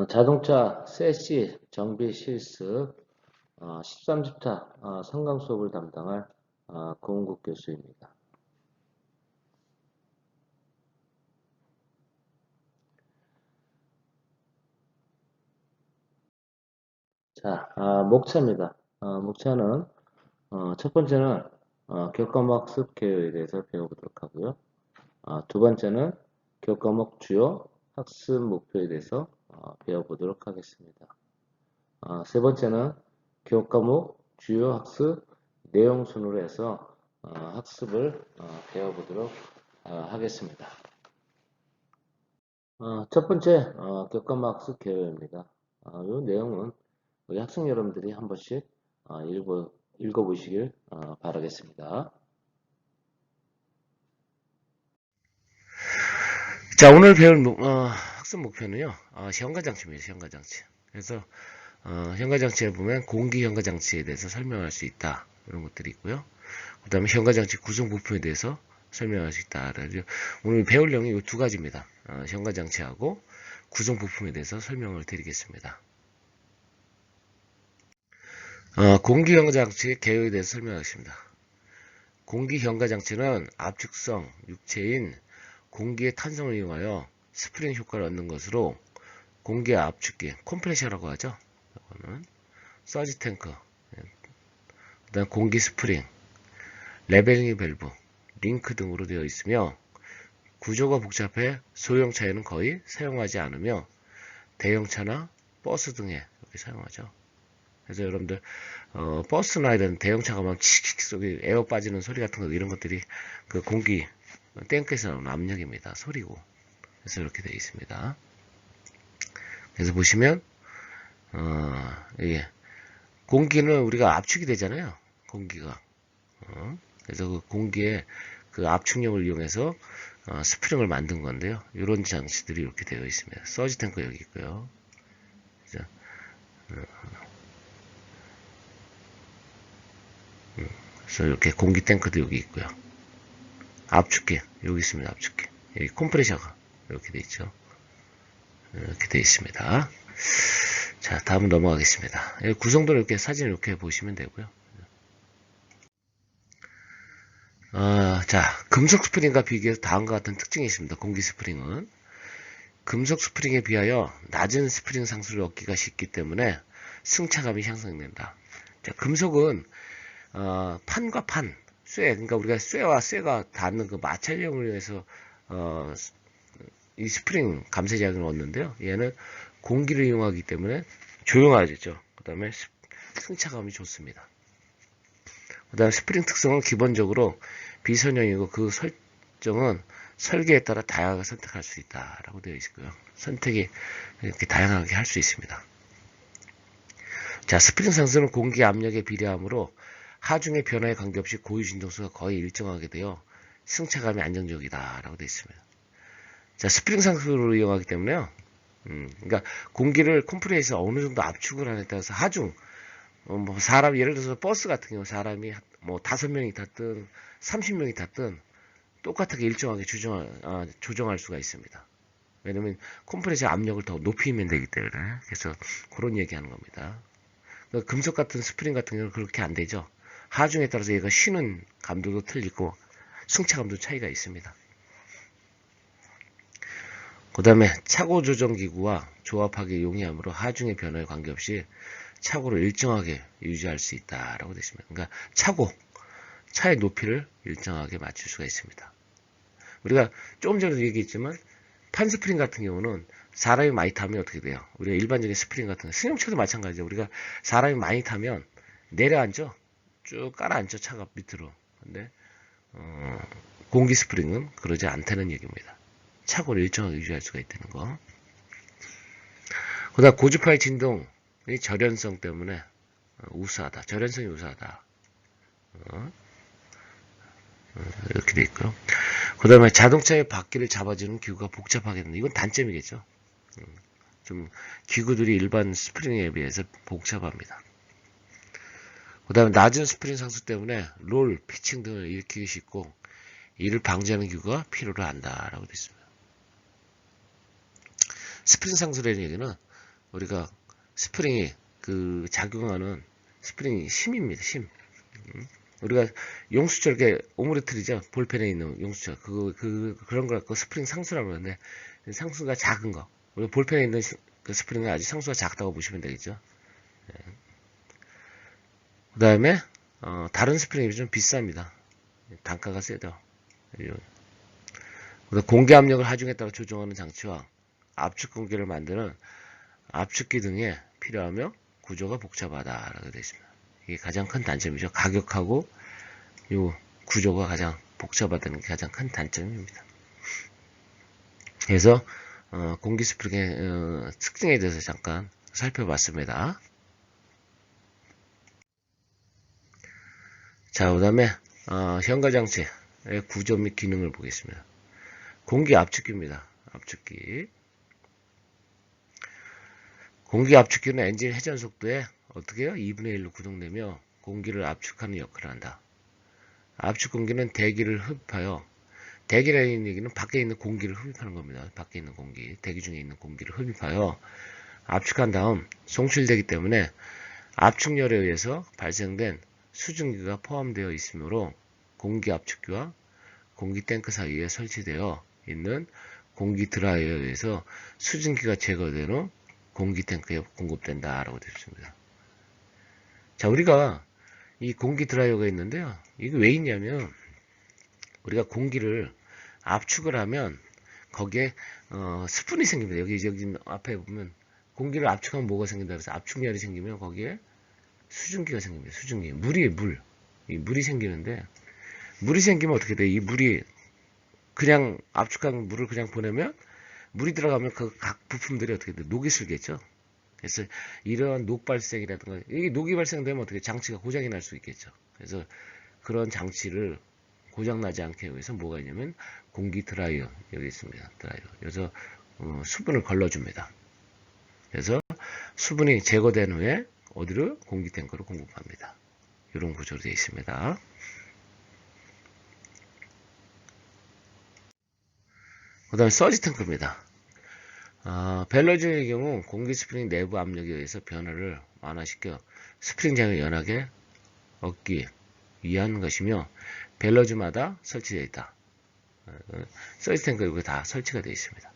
자동차 세시 정비 실습 13주차 상강 수업을 담당할 고은국 교수입니다. 자, 목차입니다. 목차는 첫 번째는 교과목 학습 개요에 대해서 배워보도록 하고요. 두 번째는 교과목 주요 학습 목표에 대해서 배워보도록 하겠습니다. 세 번째는 교과목 주요 학습 내용 순으로 해서 학습을 배워보도록 하겠습니다. 첫 번째 교과목 학습 개요입니다. 이 내용은 우리 학생 여러분들이 한 번씩 읽어보시길 바라겠습니다. 자, 오늘 배울 학습 목표는요, 현가장치입니다. 현가장치. 그래서 현가장치에 보면 공기 현가장치에 대해서 설명할 수 있다. 이런 것들이 있고요. 그 다음에 현가장치 구성 부품에 대해서 설명할 수 있다. 오늘 배울 내용이 이 두 가지입니다. 현가장치하고 구성 부품에 대해서 설명을 드리겠습니다. 공기 현가장치의 개요에 대해서 설명하겠습니다. 공기 현가장치는 압축성 육체인 공기의 탄성을 이용하여 스프링 효과를 얻는 것으로 공기의 압축기, 컴프레셔라고 하죠. 이거는 서지 탱크, 그다음 공기 스프링, 레벨링 밸브, 링크 등으로 되어 있으며 구조가 복잡해 소형차에는 거의 사용하지 않으며 대형차나 버스 등에 이렇게 사용하죠. 그래서 여러분들 버스나 이런 대형차가 막 칙칙 소리, 에어 빠지는 소리 같은 거 이런 것들이 그 공기 탱크에서 나오는 압력입니다. 소리고. 그래서 이렇게 되어 있습니다. 그래서 보시면 이게 공기는 우리가 압축이 되잖아요. 공기가. 그래서 그 공기의 그 압축력을 이용해서 스프링을 만든 건데요. 이런 장치들이 이렇게 되어 있습니다. 서지 탱크 여기 있고요. 그래서 이렇게 공기 탱크도 여기 있고요. 압축기 여기 있습니다. 압축기. 여기 컴프레셔가 이렇게 되어 있죠. 이렇게 되어 있습니다. 자, 다음 넘어가겠습니다. 구성도를 이렇게 사진을 이렇게 보시면 되고요. 자, 금속 스프링과 비교해서 다음과 같은 특징이 있습니다. 공기 스프링은 금속 스프링에 비하여 낮은 스프링 상수를 얻기가 쉽기 때문에 승차감이 향상된다. 자, 금속은 판과 판, 쇠, 그러니까 우리가 쇠와 쇠가 닿는 그 마찰력을 위해서 이 스프링 감쇄 작용을 얻는데요. 얘는 공기를 이용하기 때문에 조용하죠. 그 다음에 승차감이 좋습니다. 그 다음에 스프링 특성은 기본적으로 비선형이고 그 설정은 설계에 따라 다양하게 선택할 수 있다라고 되어 있고요. 선택이 이렇게 다양하게 할 수 있습니다. 자, 스프링 상수는 공기 압력에 비례하므로 하중의 변화에 관계없이 고유 진동수가 거의 일정하게 되어 승차감이 안정적이다라고 되어 있습니다. 자, 스프링 상수를 이용하기 때문에요. 그러니까 공기를 컴프레서에서 어느 정도 압축을 하느냐에 따라서 하중, 뭐 사람 예를 들어서 버스 같은 경우 사람이 뭐 5명이 탔든 30명이 탔든 똑같게 일정하게 조정할 수가 있습니다. 왜냐면 컴프레서 압력을 더 높이면 되기 때문에. 그래서 그런 얘기하는 겁니다. 그러니까 금속 같은 스프링 같은 경우는 그렇게 안 되죠. 하중에 따라서 얘가 쉬는 감도도 틀리고 승차감도 차이가 있습니다. 그 다음에 차고 조정 기구와 조합하기 용이하므로 하중의 변화에 관계없이 차고를 일정하게 유지할 수 있다라고 되어 있습니다. 그러니까 차의 높이를 일정하게 맞출 수가 있습니다. 우리가 조금 전에도 얘기했지만 판 스프링 같은 경우는 사람이 많이 타면 어떻게 돼요? 우리가 일반적인 스프링 같은 거, 승용차도 마찬가지죠. 우리가 사람이 많이 타면 내려앉죠. 쭉 깔아앉죠. 차가 밑으로. 근데 공기 스프링은 그러지 않다는 얘기입니다. 차고를 일정하게 유지할 수가 있다는 거. 그 다음 고주파의 진동의 절연성 때문에 우수하다. 절연성이 우수하다. 이렇게 돼 있고요. 그 다음에 자동차의 바퀴를 잡아주는 기구가 복잡하게 된다. 이건 단점이겠죠. 좀 기구들이 일반 스프링에 비해서 복잡합니다. 그 다음에 낮은 스프링 상수 때문에 롤, 피칭 등을 일으키기 쉽고 이를 방지하는 기구가 필요로 한다라고 되어 있습니다. 스프링 상수라는 얘기는 우리가 스프링이 그 작용하는 스프링이 심입니다. 심. 우리가 용수철, 게 오므리틀이죠. 볼펜에 있는 용수철. 그런 걸 갖고 스프링 상수라고 그러는데, 상수가 작은 거. 우리 볼펜에 있는 그 스프링은 아주 상수가 작다고 보시면 되겠죠. 그 다음에, 다른 스프링이 좀 비쌉니다. 단가가 세죠. 공기 압력을 하중에 따라 조정하는 장치와 압축 공기를 만드는 압축기 등에 필요하며 구조가 복잡하다라고 되어 있습니다. 이게 가장 큰 단점이죠. 가격하고 요 구조가 가장 복잡하다는 게 가장 큰 단점입니다. 그래서 공기 스프링의 특징에 대해서 잠깐 살펴봤습니다. 자, 그 다음에 현가장치의 구조 및 기능을 보겠습니다. 공기 압축기입니다. 압축기. 공기 압축기는 엔진 회전 속도에 어떻게 해요? 2분의 1로 구동되며 공기를 압축하는 역할을 한다. 압축 공기는 대기를 흡입하여, 대기라는 얘기는 밖에 있는 공기를 흡입하는 겁니다. 밖에 있는 공기, 대기 중에 있는 공기를 흡입하여 압축한 다음 송출되기 때문에 압축열에 의해서 발생된 수증기가 포함되어 있으므로 공기 압축기와 공기 탱크 사이에 설치되어 있는 공기 드라이어에 의해서 수증기가 제거된 후 공기 탱크에 공급된다라고 되어 있습니다. 자, 우리가 이 공기 드라이어가 있는데요. 이게 왜 있냐면 우리가 공기를 압축을 하면 거기에 스푼이 생깁니다. 여기 앞에 보면 공기를 압축하면 뭐가 생긴다 그래서 압축열이 생기면 거기에 수증기가 생깁니다. 수증기. 이 물이 생기는데 물이 생기면 어떻게 돼? 이 물이 그냥 압축한 물을 그냥 보내면 물이 들어가면 그 각 부품들이 어떻게 돼? 녹이 슬겠죠. 그래서 이러한 녹 발생이라든가 이게 녹이 발생되면 어떻게 장치가 고장이 날 수 있겠죠. 그래서 그런 장치를 고장 나지 않게 위해서 뭐가 있냐면 공기 드라이어 여기 있습니다. 드라이어. 그래서 수분을 걸러줍니다. 그래서 수분이 제거된 후에 어디로? 공기 탱크로 공급합니다. 이런 구조로 되어 있습니다. 그 다음에 서지 탱크입니다. 벨러즈의 경우 공기 스프링 내부 압력에 의해서 변화를 완화시켜 스프링 장을 연하게 얻기 위한 것이며 벨러즈마다 설치되어 있다. 서지 탱크 여기 다 설치가 되어 있습니다.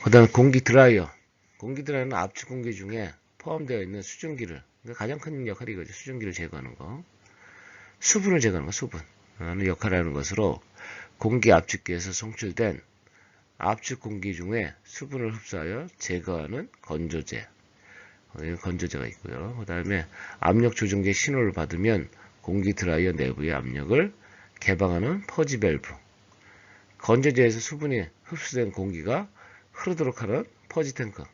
그 다음에 공기 드라이어. 공기 드라이어는 압축 공기 중에 포함되어 있는 수증기를, 그러니까 가장 큰 역할이 이거죠. 수증기를 제거하는 거. 수분을 제거하는 거, 수분. 하는 역할을 하는 것으로 공기 압축기에서 송출된 압축 공기 중에 수분을 흡수하여 제거하는 건조제. 건조제가 있고요. 그 다음에 압력 조정기 신호를 받으면 공기 드라이어 내부의 압력을 개방하는 퍼지 밸브. 건조제에서 수분이 흡수된 공기가 흐르도록 하는 퍼지 탱크.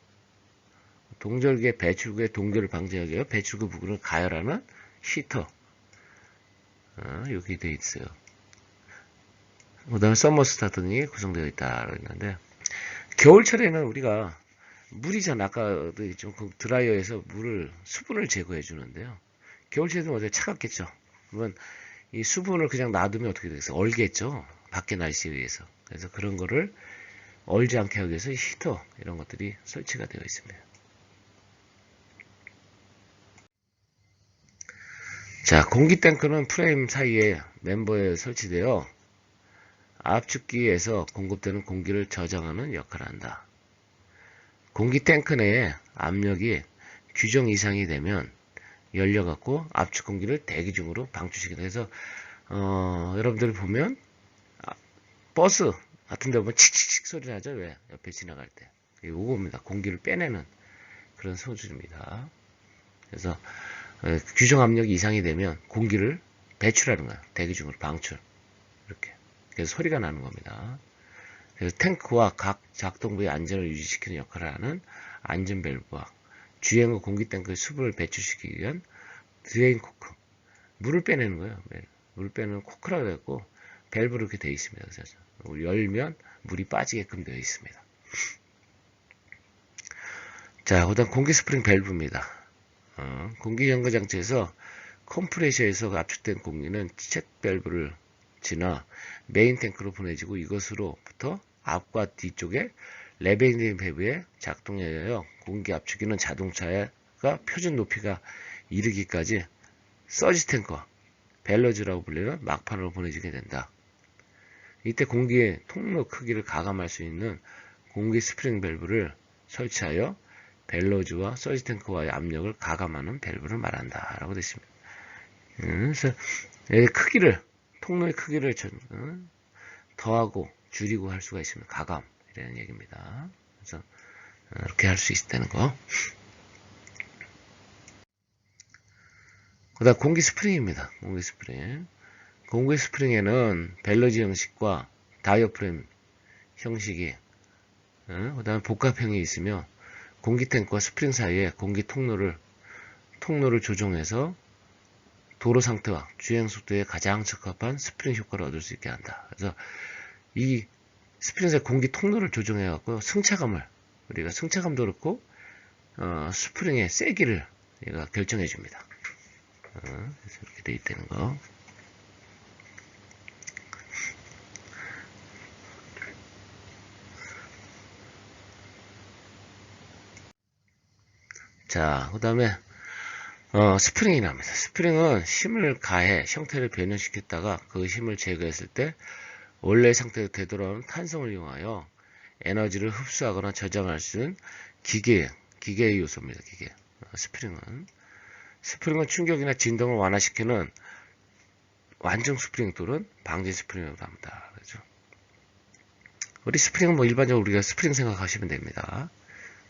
동절기의 배출구의 동결을 방지하기 위해 배출구 부분을 가열하는 히터. 여기 되어 있어요. 그 다음에 서머스타 등이 구성되어 있다고 했는데, 겨울철에는 우리가 물이잖아. 아까도 좀 드라이어에서 수분을 제거해 주는데요. 겨울철에는 어제 차갑겠죠. 그러면 이 수분을 그냥 놔두면 어떻게 되겠어요? 얼겠죠. 밖에 날씨에 의해서. 그래서 그런 거를 얼지 않게 하기 위해서 히터 이런 것들이 설치가 되어 있습니다. 자, 공기 탱크는 프레임 사이에 멤버에 설치되어 압축기에서 공급되는 공기를 저장하는 역할을 한다. 공기 탱크 내에 압력이 규정 이상이 되면 열려갖고 압축 공기를 대기 중으로 방출시킨다. 그래서 여러분들 보면 버스 같은 데 보면 칙칙칙 소리 나죠? 왜? 옆에 지나갈 때. 요겁니다. 공기를 빼내는 그런 소리입니다. 그래서 규정 압력이 이상이 되면 공기를 배출하는 거예요. 대기 중으로 방출. 이렇게. 그래서 소리가 나는 겁니다. 그래서 탱크와 각 작동부의 안전을 유지시키는 역할을 하는 안전 밸브와 주행 후 공기 탱크의 수분을 배출시키기 위한 드레인 코크. 물을 빼내는 거예요. 물을 빼내는 코크라고 해갖고 밸브로 이렇게 되어 있습니다. 그래서 열면 물이 빠지게끔 되어 있습니다. 자, 그다음 공기 스프링 밸브입니다. 공기 연거 장치에서 컴프레셔에서 압축된 공기는 책 밸브를 지나 메인 탱크로 보내지고 이것으로부터 앞과 뒤쪽에 레벨링 밸브의 작동에 의하여 공기 압축기는 자동차가 표준 높이가 이르기까지 서지 탱커, 벨러즈라고 불리는 막판으로 보내지게 된다. 이때 공기의 통로 크기를 가감할 수 있는 공기 스프링 밸브를 설치하여 벨러즈와 서지 탱크와의 압력을 가감하는 밸브를 말한다 라고 되어 있습니다. 그래서 크기를, 통로의 크기를 더하고 줄이고 할 수가 있습니다. 가감이라는 얘기입니다. 그래서 이렇게 할 수 있다는 거. 그 다음 공기 스프링입니다. 공기 스프링. 공기 스프링에는 벨러지 형식과 다이어프램 형식이, 그 다음에 복합형이 있으며 공기 탱크와 스프링 사이에 공기 통로를 조정해서 도로 상태와 주행 속도에 가장 적합한 스프링 효과를 얻을 수 있게 한다. 그래서 이 스프링 사이 공기 통로를 조정해 갖고 우리가 승차감도 그렇고 스프링의 세기를 얘가 결정해 줍니다. 그래서 이렇게 돼 있다는 거. 자, 그 다음에 스프링이 나옵니다. 스프링은 힘을 가해 형태를 변형시켰다가 그 힘을 제거했을 때 원래 상태로 되돌아오는 탄성을 이용하여 에너지를 흡수하거나 저장할 수 있는 기계의 요소입니다. 스프링은 충격이나 진동을 완화시키는 완전 스프링 또는 방지 스프링으로 합니다. 그렇죠? 우리 스프링은 일반적으로 우리가 스프링 생각하시면 됩니다.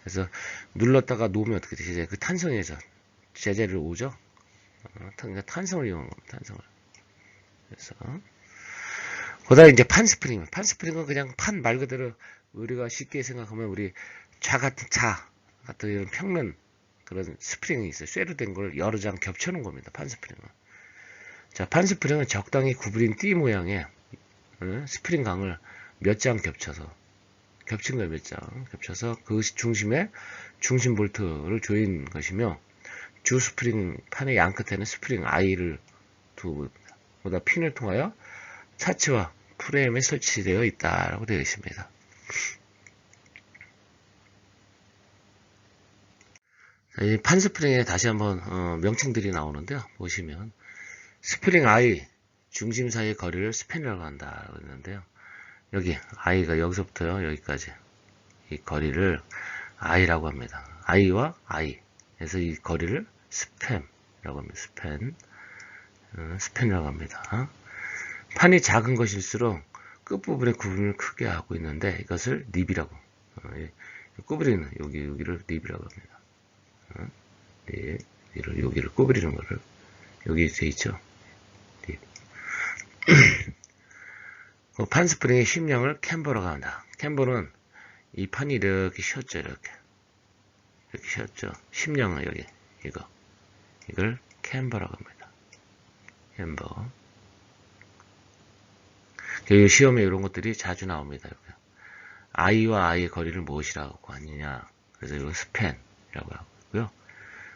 그래서 눌렀다가 놓으면 어떻게 되죠? 그 탄성에서 제재를 오죠? 그러니까 탄성을 이용한 겁니다. 탄성을. 그래서 그 다음에 이제 판 스프링은 그냥 판 말 그대로 우리가 쉽게 생각하면 우리 차 같은 이런 평면 그런 스프링이 있어요. 쇠로 된 걸 여러 장 겹쳐놓은 겁니다. 판 스프링은. 자, 판 스프링은 적당히 구부린 띠 모양의 스프링 강을 몇 장 겹친 걸 몇 장 겹쳐서 그 중심에 중심 볼트를 조인 것이며 주 스프링 판의 양 끝에는 스프링 I를 두고 보다 핀을 통하여 차체와 프레임에 설치되어 있다라고 되어 있습니다. 이 판 스프링에 다시 한번 명칭들이 나오는데요. 보시면 스프링 I 중심 사이의 거리를 스팬이라고 한다고 했는데요. 여기 I가 여기서부터요 여기까지 이 거리를 I라고 합니다. I와 I 그래서 이 거리를 스팬이라고 합니다. 스팬이라고 합니다. 판이 작은 것일수록 끝부분의 구분을 크게 하고 있는데 이것을 립이라고 구부리는 여기를 립이라고 합니다. 여기를 구부리는 거를 여기 돼 있죠. 립. 판 스프링의 힘량을 캠버라고 한다. 캠버는 이 판이 이렇게 쉬었죠. 이렇게 쉬었죠. 힘량은 여기 이걸 캠버라고 합니다. 캠버. 시험에 이런 것들이 자주 나옵니다. 이렇게. I와 I의 거리를 무엇이라고 하느냐. 그래서 이거 스팬이라고 하고요.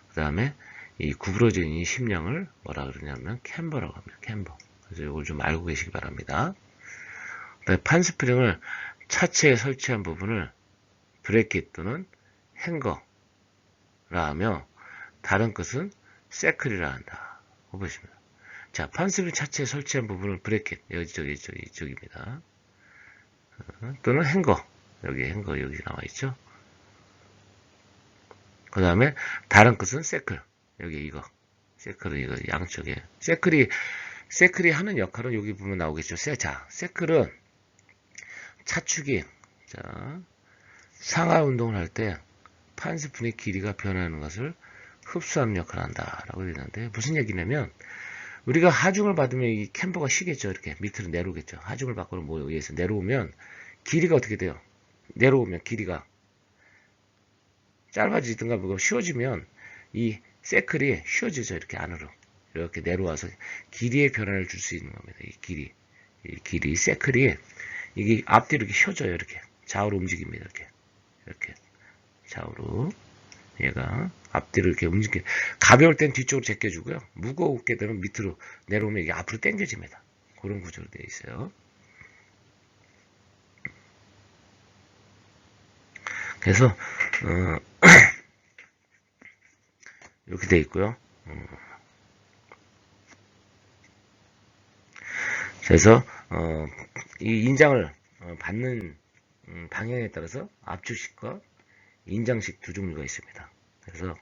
그 다음에 이 구부러진 이 힘량을 뭐라 그러냐면 캠버라고 합니다. 캠버. 그래서 이걸 좀 알고 계시기 바랍니다. 판 스프링을 차체에 설치한 부분을 브래킷 또는 행거라 하며 다른 것은 세클이라 한다. 보십니다. 자, 판 스프링 차체에 설치한 부분을 브래킷 이쪽입니다. 또는 행거 여기 나와 있죠. 그 다음에 다른 것은 세클 여기 세클은 이거 양쪽에 세클이 하는 역할은 여기 보면 나오겠죠. 자, 세클은 차축이 상하 운동을 할 때 판 스프링의 길이가 변하는 것을 흡수하는 역할을 한다라고 되어 있는데 무슨 얘기냐면 우리가 하중을 받으면 이 캠버가 쉬겠죠. 이렇게 밑으로 내려오겠죠. 하중을 받고는 뭐에 의해서 내려오면 길이가 어떻게 돼요? 내려오면 길이가 짧아지든가 뭐가 쉬워지면 이 세클이 쉬워지죠. 이렇게 안으로 이렇게 내려와서 길이의 변화를 줄 수 있는 겁니다. 이 길이 세클이 이게 앞뒤로 이렇게 휘어져요. 이렇게 좌우로 움직입니다. 이렇게 좌우로 얘가 앞뒤로 이렇게 가벼울 땐 뒤쪽으로 제껴주고요. 무겁게 되면 밑으로 내려오면 이게 앞으로 당겨집니다. 그런 구조로 되어 있어요. 그래서 이렇게 되어 있고요. 그래서 이 인장을 받는 방향에 따라서 압축식과 인장식 두 종류가 있습니다. 그래서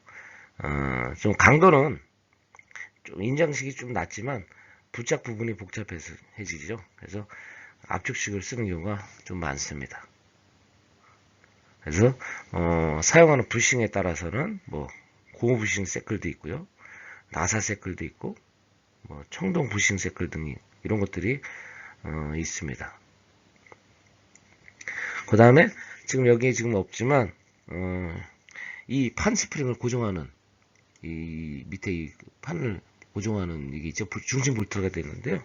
좀 강도는 좀 인장식이 좀 낮지만 부착 부분이 복잡해지죠. 그래서 압축식을 쓰는 경우가 좀 많습니다. 그래서 사용하는 부싱에 따라서는 뭐 고무 부싱 새클도 있고요, 나사 새클도 있고, 뭐 청동 부싱 새클 등 이런 것들이 있습니다. 그 다음에 지금 여기에 지금 없지만 이 판 스프링을 고정하는 이 밑에 이 판을 고정하는 이게 있죠. 중심 볼트가 되는데요.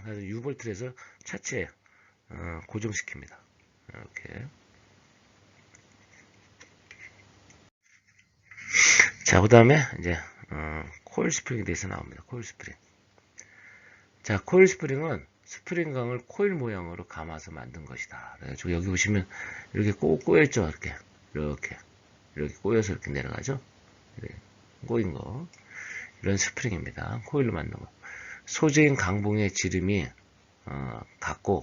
그래서 U볼트를 해서 차체에 고정시킵니다. 이렇게. 자, 그 다음에 이제 코일 스프링에 대해서 나옵니다. 코일 스프링. 자, 코일 스프링은 스프링강을 코일 모양으로 감아서 만든 것이다. 그래서 여기 보시면 이렇게 꼬여있죠. 이렇게 꼬여서 이렇게 내려가죠. 이렇게 꼬인 거. 이런 스프링입니다. 코일로 만든 거. 소재인 강봉의 지름이 같고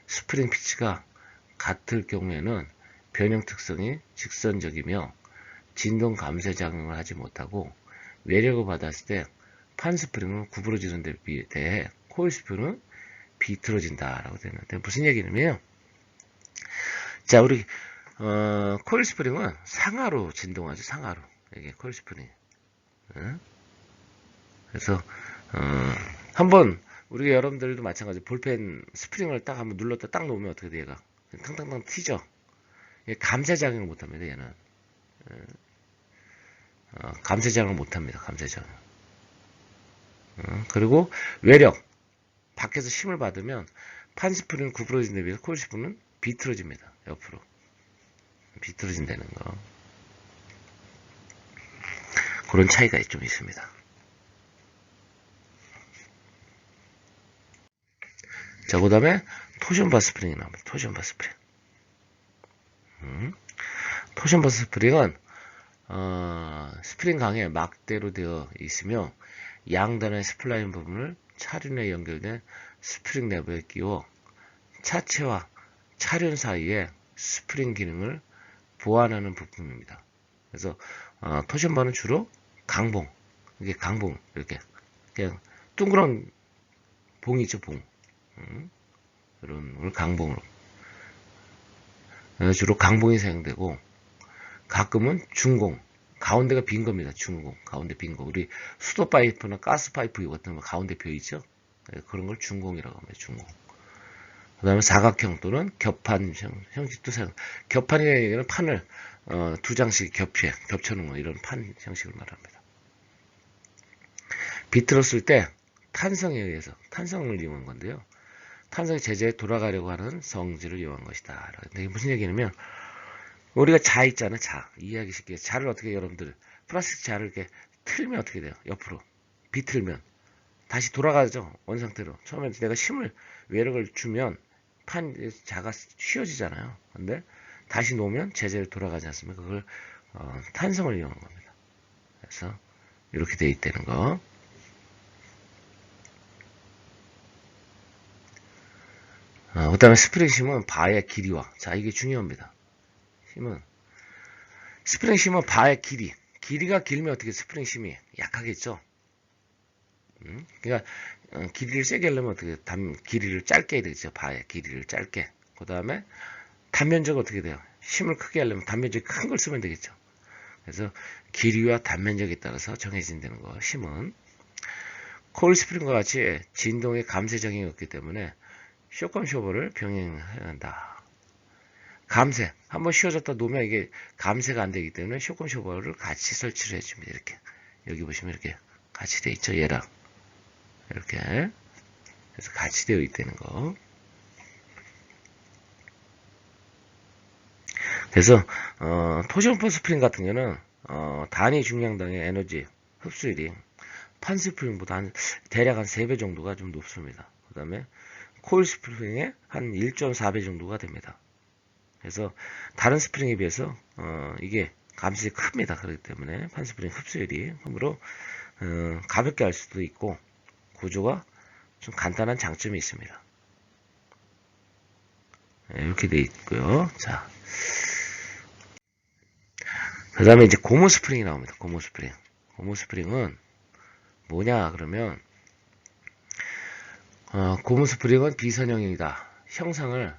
스프링 피치가 같을 경우에는 변형 특성이 직선적이며 진동 감쇄 작용을 하지 못하고 외력을 받았을 때 판 스프링은 구부러지는 데 대해 코일 스프링은 비틀어진다라고 되는데 무슨 얘기냐면요. 자, 우리 코일 스프링은 상하로 진동하죠. 상하로. 이게 코일 스프링. 그래서 한번 우리 여러분들도 마찬가지 볼펜 스프링을 딱 한번 눌렀다 딱 놓으면 어떻게 돼요? 얘가 탕탕탕 튀죠. 감쇄 작용을 못합니다. 얘는 감쇄 작용을 못합니다. 감쇄 작용. 그리고 외력 밖에서 힘을 받으면 판 스프링은 구부러진 데 비해서 코일 스프링은 비틀어집니다. 옆으로 비틀어진다는 거. 그런 차이가 좀 있습니다. 자, 그 다음에 토션바 스프링이 나옵니다. 토션바 스프링. 토션바 스프링은 스프링 강에 막대로 되어 있으며 양단의 스플라인 부분을 차륜에 연결된 스프링 내부에 끼워 차체와 차륜 사이에 스프링 기능을 보완하는 부품입니다. 그래서 토션바는 주로 강봉, 이게 강봉 이렇게 그냥 둥그런 봉이 있죠, 봉. 이런 걸 강봉으로. 주로 강봉이 사용되고 가끔은 중공, 가운데가 빈 겁니다. 중공, 가운데 빈 거. 우리 수도 파이프나 가스 파이프 같은 거 가운데 비어 있죠. 그런 걸 중공이라고 합니다. 중공. 그 다음에 사각형 또는 겹판 형식도 사용. 겹판이라는 얘기는 판을 두 장씩 겹쳐놓은 거, 이런 판 형식을 말합니다. 비틀었을 때 탄성에 의해서 탄성을 이용한 건데요. 탄성이 제자에 돌아가려고 하는 성질을 이용한 것이다. 이게 무슨 얘기냐면 우리가 자 있잖아. 자. 이해하기 쉽게. 자를 어떻게 여러분들 플라스틱 자를 이렇게 틀면 어떻게 돼요? 옆으로 비틀면 다시 돌아가죠. 원상태로. 처음에 내가 힘을 외력을 주면 판 자가 휘어지잖아요. 근데 다시 놓으면 제자로 돌아가지 않습니까? 그걸 탄성을 이용한 겁니다. 그래서 이렇게 돼 있다는 거. 그 다음에 스프링 힘은 바의 길이와, 자, 이게 중요합니다. 힘은 스프링 힘은 바의 길이가 길면 어떻게 스프링 힘이 약하겠죠. 그러니까 길이를 세게 하려면 어떻게 길이를 짧게 해야 되겠죠. 바의 길이를 짧게. 그 다음에 단면적 어떻게 돼요? 힘을 크게 하려면 단면적이 큰 걸 쓰면 되겠죠. 그래서 길이와 단면적에 따라서 정해진다는 거. 힘은 코일 스프링과 같이 진동의 감쇄 적용이 없기 때문에 쇼컴 쇼버를 병행해야 한다. 감쇄. 한번 씌워졌다 놓으면 이게 감쇄가 안 되기 때문에 쇼컴 쇼버를 같이 설치를 해줍니다. 이렇게. 여기 보시면 이렇게 같이 되어 있죠. 얘랑. 이렇게. 그래서 같이 되어 있다는 거. 그래서, 토션퍼 스프링 같은 경우는, 단위 중량당의 에너지 흡수율이 판 스프링보다 대략 한 3배 정도가 좀 높습니다. 그 다음에 코일 스프링의 한 1.4배 정도가 됩니다. 그래서 다른 스프링에 비해서 이게 감속이 큽니다. 그렇기 때문에 판 스프링 흡수율이 그러므로 가볍게 할 수도 있고 구조가 좀 간단한 장점이 있습니다. 네, 이렇게 되어 있고요. 자, 그 다음에 이제 고무 스프링이 나옵니다. 고무 스프링. 고무 스프링은 뭐냐 그러면 고무 스프링은 비선형이다. 형상을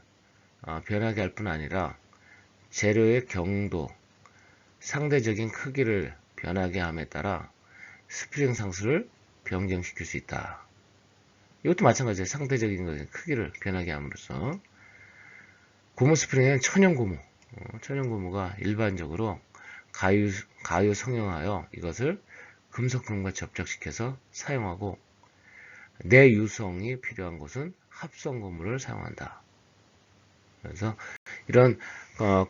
변하게 할 뿐 아니라 재료의 경도, 상대적인 크기를 변하게 함에 따라 스프링 상수를 변경시킬 수 있다. 이것도 마찬가지예요. 상대적인 크기를 변하게 함으로써 고무 스프링은 천연고무, 천연고무가 일반적으로 가유 성형하여 이것을 금속품과 접촉시켜서 사용하고 내유성이 필요한 곳은 합성고무를 사용한다. 그래서 이런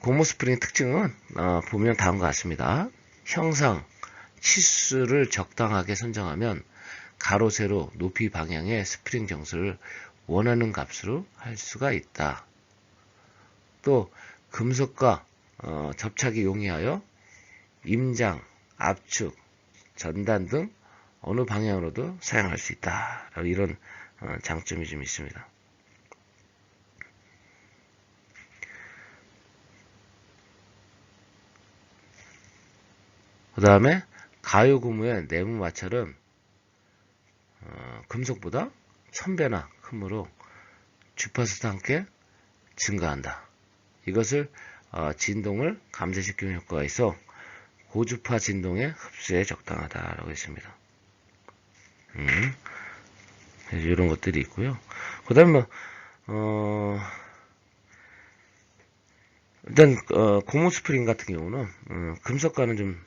고무 스프링의 특징은 보면 다음과 같습니다. 형상, 치수를 적당하게 선정하면 가로, 세로, 높이 방향의 스프링 정수를 원하는 값으로 할 수가 있다. 또 금속과 접착이 용이하여 임장, 압축, 전단 등 어느 방향으로도 사용할 수 있다. 이런 장점이 좀 있습니다. 그 다음에 가유고무의 내부 마찰은 금속보다 1000배나 크므로 주파수도 함께 증가한다. 이것을 진동을 감소시키는 효과가 있어 고주파 진동의 흡수에 적당하다라고 했습니다. 이런 것들이 있고요. 그 다음에 일단 고무 스프링 같은 경우는 금속과는 좀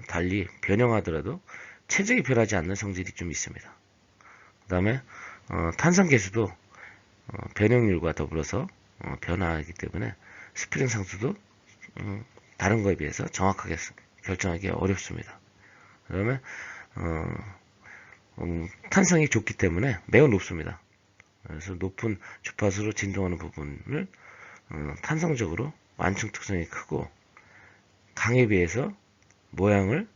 달리 변형하더라도 체적이 변하지 않는 성질이 좀 있습니다. 그 다음에 탄성 계수도 변형률과 더불어서 변화하기 때문에 스프링 상수도 다른 거에 비해서 정확하게 결정하기 어렵습니다. 그 다음에 탄성이 좋기 때문에 매우 높습니다. 그래서 높은 주파수로 진동하는 부분을 탄성적으로 완충 특성이 크고 강에 비해서 모양을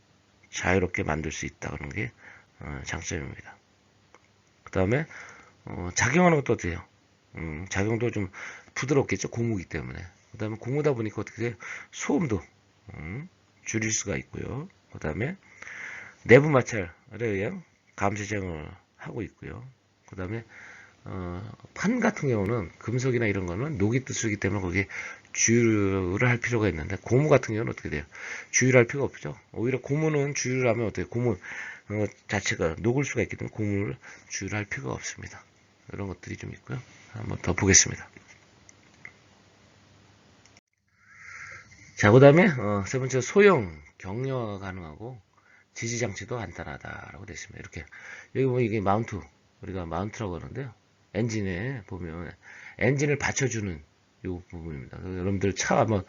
자유롭게 만들 수 있다는 게 장점입니다. 그 다음에 작용하는 것도 어때요? 작용도 좀 부드럽겠죠. 고무기 때문에. 그 다음에 고무다 보니까 어떻게 돼요? 소음도 줄일 수가 있고요. 그 다음에 내부 마찰에 의해 감쇄작용을 하고 있고요. 그 다음에 판 같은 경우는 금속이나 이런 거는 녹이 뜨기 때문에 거기에 주유를 할 필요가 있는데 고무 같은 경우는 어떻게 돼요? 주유를 할 필요가 없죠. 오히려 고무는 주유를 하면 어떻게 고무 자체가 녹을 수가 있기 때문에 고무를 주유를 할 필요가 없습니다. 이런 것들이 좀 있고요. 한번 더 보겠습니다. 자, 그 다음에 세 번째 소형 격려가 가능하고 지지 장치도 간단하다라고 되어 있습니다. 이렇게 여기 보면 이게 마운트, 우리가 마운트라고 하는데요. 엔진에 보면 엔진을 받쳐주는 이 부분입니다. 여러분들 차 한번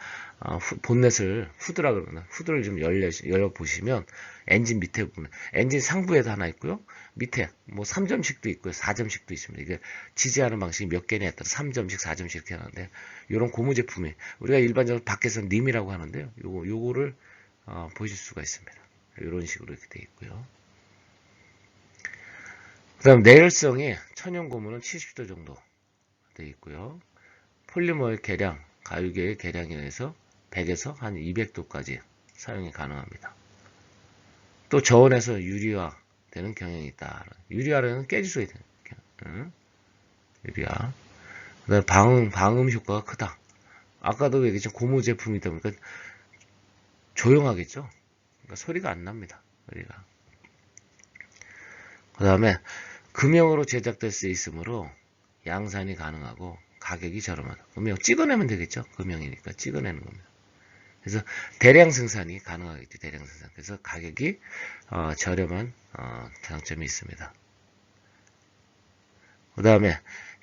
본넷을 후드라 그러나 후드를 좀 열려 보시면 엔진 밑에 부분, 엔진 상부에도 하나 있고요. 밑에 뭐 3점씩도 있고요. 4점씩도 있습니다. 이게 지지하는 방식이 몇 개냐에 따라 3점씩, 4점씩 이렇게 하는데 이런 고무 제품이 우리가 일반적으로 밖에서 님이라고 하는데요. 요거를 보실 수가 있습니다. 이런 식으로 이렇게 되어 있고요. 그 다음 내열성이 천연 고무는 70도 정도 되어 있고요. 폴리머의 계량, 가유계의 계량에 의해서 100에서 한 200도까지 사용이 가능합니다. 또 저온에서 유리화 되는 경향이 있다. 유리화는 깨질 수가 있다. 유리화. 그 다음에 방음 효과가 크다. 아까도 얘기했죠. 고무 제품이다 보니까 조용하겠죠. 그러니까 소리가 안 납니다. 소리가. 그 다음에 금형으로 제작될 수 있으므로 양산이 가능하고 가격이 저렴하다. 금형 찍어내면 되겠죠. 금형이니까 찍어내는 겁니다. 그래서 대량 생산이 가능하겠죠. 대량 생산. 그래서 가격이 저렴한 장점이 있습니다. 그 다음에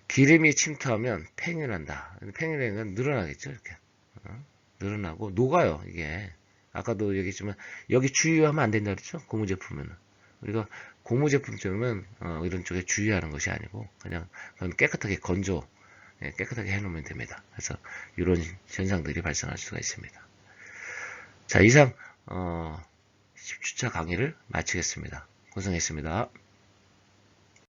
기름이 침투하면 팽윤한다. 팽윤이라는 건 늘어나겠죠. 이렇게 늘어나고 녹아요. 이게 아까도 얘기했지만 여기 주유하면 안 된다 그랬죠. 고무 제품에는 우리가 고무 제품쯤은 이런 쪽에 주의하는 것이 아니고 그냥 깨끗하게 깨끗하게 해놓으면 됩니다. 그래서 이런 현상들이 발생할 수가 있습니다. 자, 이상 10주차 강의를 마치겠습니다. 고생했습니다.